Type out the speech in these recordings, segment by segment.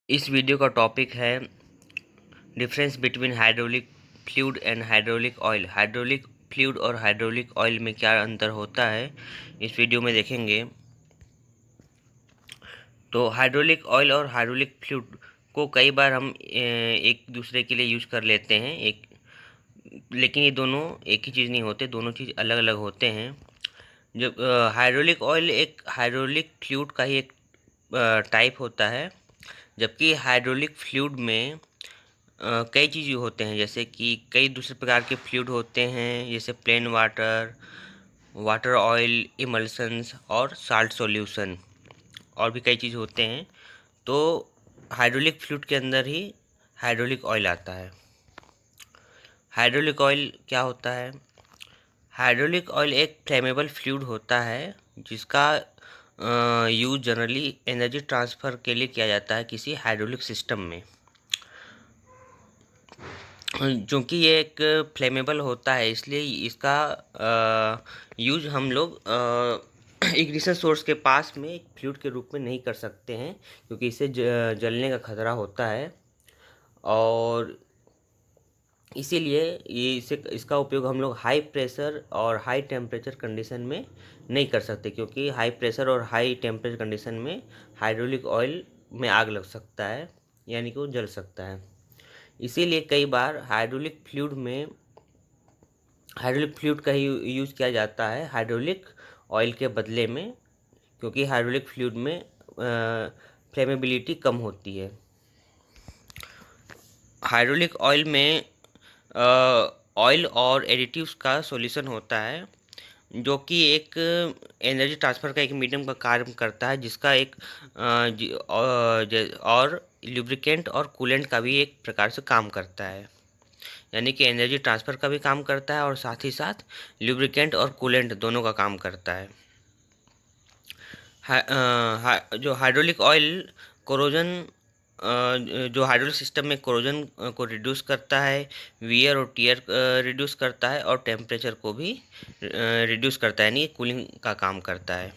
इस वीडियो का टॉपिक है difference between hydraulic fluid and hydraulic oil. Hydraulic fluid और हाइड्रोलिक ऑयल में क्या अंतर होता है, इस वीडियो में देखेंगे। तो हाइड्रोलिक ऑयल और हाइड्रोलिक फ्लूइड को कई बार हम एक दूसरे के लिए यूज़ कर लेते हैं, लेकिन ये दोनों एक ही चीज़ नहीं होते, दोनों चीज़ अलग अलग होते हैं। जब हाइड्रोलिक ऑयल एक हाइड्रोलिक फ्लूइड का ही एक टाइप होता है, जबकि हाइड्रोलिक फ्लूइड में कई चीज़ होते हैं, जैसे कि कई दूसरे प्रकार के फ्लूइड होते हैं, जैसे प्लेन वाटर, वाटर ऑयल, इमल्सन्स और साल्ट सॉल्यूशन, और भी कई चीज़ होते हैं। तो हाइड्रोलिक फ्लूइड के अंदर ही हाइड्रोलिक ऑयल आता है। हाइड्रोलिक ऑयल क्या होता है? हाइड्रोलिक ऑयल एक फ्लेमेबल फ्लूइड होता है जिसका यूज़ जनरली एनर्जी ट्रांसफ़र के लिए किया जाता है किसी हाइड्रोलिक सिस्टम में। चूँकि ये एक फ्लेमेबल होता है, इसलिए इसका यूज़ हम लोग इग्निशन सोर्स के पास में एक फ्लूइड के रूप में नहीं कर सकते हैं, क्योंकि इससे जलने का खतरा होता है। और इसीलिए इसका उपयोग हम लोग हाई प्रेशर और हाई टेम्परेचर कंडीशन में नहीं कर सकते, क्योंकि हाई प्रेशर और हाई टेम्परेचर कंडीशन में हाइड्रोलिक ऑयल में आग लग सकता है, यानी कि वो जल सकता है। इसीलिए कई बार हाइड्रोलिक फ्लूइड का ही यूज़ किया जाता है हाइड्रोलिक ऑयल के बदले में, क्योंकि हाइड्रोलिक फ्लूइड में फ्लेमेबिलिटी कम होती है। हाइड्रोलिक ऑयल में ऑयल और एडिटिव्स का सॉल्यूशन होता है, जो कि एक एनर्जी ट्रांसफ़र का एक मीडियम का कार्य करता है, जिसका एक और लुब्रिकेंट और कूलेंट का भी एक प्रकार से काम करता है, यानी कि एनर्जी ट्रांसफ़र का भी काम करता है और साथ ही साथ लुब्रिकेंट और कूलेंट दोनों का काम करता है। जो हाइड्रोलिक ऑयल कोरोजन जो हाइड्रोलिक सिस्टम में कोरोजन को रिड्यूस करता है, वियर और टियर रिड्यूस करता है, और टेम्परेचर को भी रिड्यूस करता है, यानी कूलिंग का काम करता है।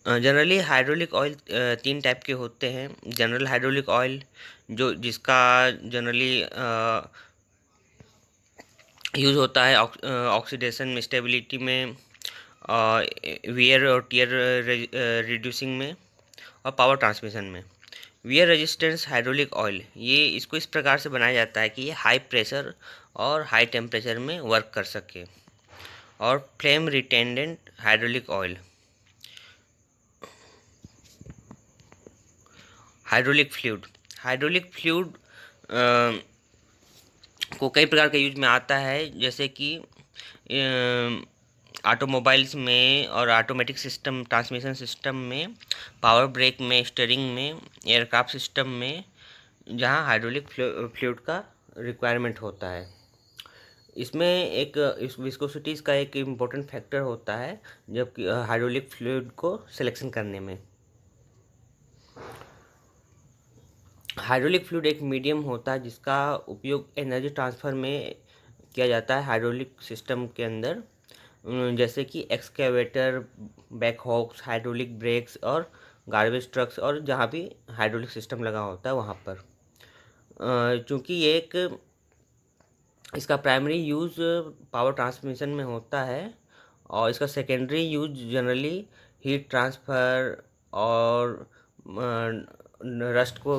जनरली हाइड्रोलिक ऑयल तीन टाइप के होते हैं। जनरल हाइड्रोलिक ऑयल, जिसका जनरली यूज़ होता है ऑक्सीडेशन स्टेबिलिटी में, वियर और टियर रिड्यूसिंग में, और पावर ट्रांसमिशन में। वियर रेजिस्टेंस हाइड्रोलिक ऑयल, ये इसको इस प्रकार से बनाया जाता है कि ये हाई प्रेशर और हाई टेम्परेचर में वर्क कर सके। और flame रिटेंडेंट hydraulic oil, hydraulic fluid को कई प्रकार के यूज में आता है, जैसे कि ऑटोमोबाइल्स में और ऑटोमेटिक सिस्टम, ट्रांसमिशन सिस्टम में, पावर ब्रेक में, स्टीयरिंग में, एयरक्राफ्ट सिस्टम में, जहां हाइड्रोलिक फ्लूइड का रिक्वायरमेंट होता है। इसमें इस विस्कोसिटीज़ का एक इम्पोर्टेंट फैक्टर होता है, जबकि हाइड्रोलिक फ्लूइड को सिलेक्शन करने में। हाइड्रोलिक फ्लूइड एक मीडियम होता है जिसका उपयोग एनर्जी ट्रांसफ़र में किया जाता है हाइड्रोलिक सिस्टम के अंदर, जैसे कि एक्सकेवेटर, बैकहॉक्स, हाइड्रोलिक ब्रेक्स और गार्बेज ट्रक्स, और जहाँ भी हाइड्रोलिक सिस्टम लगा होता है वहाँ पर। चूँकि ये इसका प्राइमरी यूज़ पावर ट्रांसमिशन में होता है, और इसका secondary use generally heat transfer और रस्ट को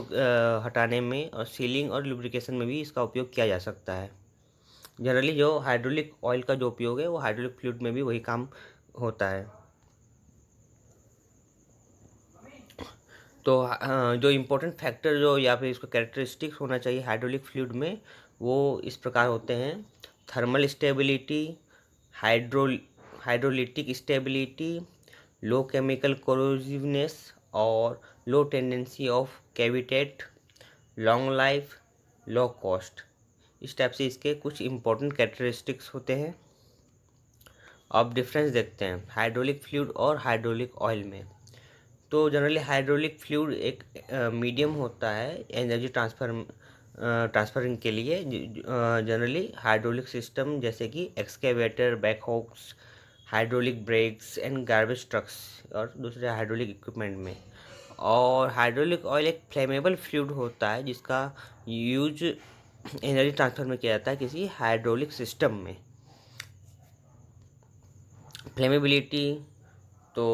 हटाने में, और सीलिंग और लुब्रिकेशन में भी इसका उपयोग किया जा सकता है। जनरली जो हाइड्रोलिक ऑयल का जो उपयोग है वो हाइड्रोलिक फ्लूइड में भी वही काम होता है। तो जो इम्पोर्टेंट फैक्टर जो या फिर इसका कैरेक्टरिस्टिक्स होना चाहिए हाइड्रोलिक फ्लूइड में, वो इस प्रकार होते हैं: thermal stability, hydro hydrolytic stability, low chemical corrosiveness, और low tendency of cavitate, long life, low cost. इस टाइप से इसके कुछ इम्पोर्टेंट कैरेक्टरिस्टिक्स होते हैं। अब डिफरेंस देखते हैं हाइड्रोलिक फ्लूइड और हाइड्रोलिक ऑयल में। तो जनरली हाइड्रोलिक फ्लूइड एक मीडियम होता है एनर्जी ट्रांसफरिंग के लिए। जनरली हाइड्रोलिक सिस्टम जैसे कि excavator, backhoes, hydraulic brakes and garbage trucks और दूसरे हाइड्रोलिक इक्विपमेंट में। और हाइड्रोलिक ऑयल एक फ्लेमेबल फ्लूइड होता है जिसका यूज एनर्जी ट्रांसफर में किया जाता है किसी हाइड्रोलिक सिस्टम में। फ्लेमेबिलिटी तो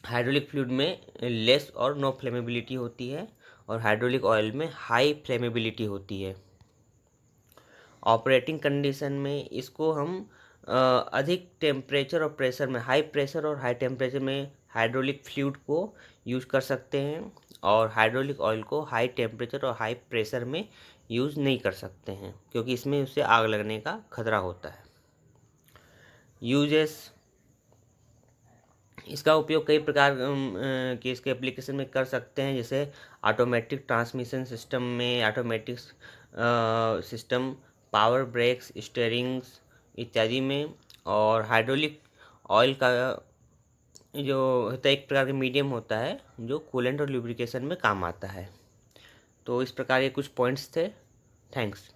हाइड्रोलिक फ्लूइड में लेस और नो फ्लेमेबिलिटी होती है और हाइड्रोलिक ऑयल में हाई फ्लेमेबिलिटी होती है। ऑपरेटिंग कंडीशन में इसको हम अधिक टेम्परेचर और प्रेशर में, हाई प्रेशर और हाई टेम्परेचर में हाइड्रोलिक फ्लूइड को यूज कर सकते हैं और हाइड्रोलिक ऑयल को हाई टेम्परेचर और हाई प्रेशर में यूज़ नहीं कर सकते हैं क्योंकि इसमें उससे आग लगने का खतरा होता है। यूजेस, इसका उपयोग कई प्रकार के इसके एप्लीकेशन में कर सकते हैं, जैसे ऑटोमेटिक ट्रांसमिशन सिस्टम में, ऑटोमेटिक सिस्टम, पावर ब्रेक्स, स्टीयरिंग्स इत्यादि में। और हाइड्रोलिक ऑयल का जो होता है एक प्रकार का मीडियम होता है जो कूलेंट और लुब्रिकेशन में काम आता है। तो इस प्रकार के कुछ पॉइंट्स थे। थैंक्स।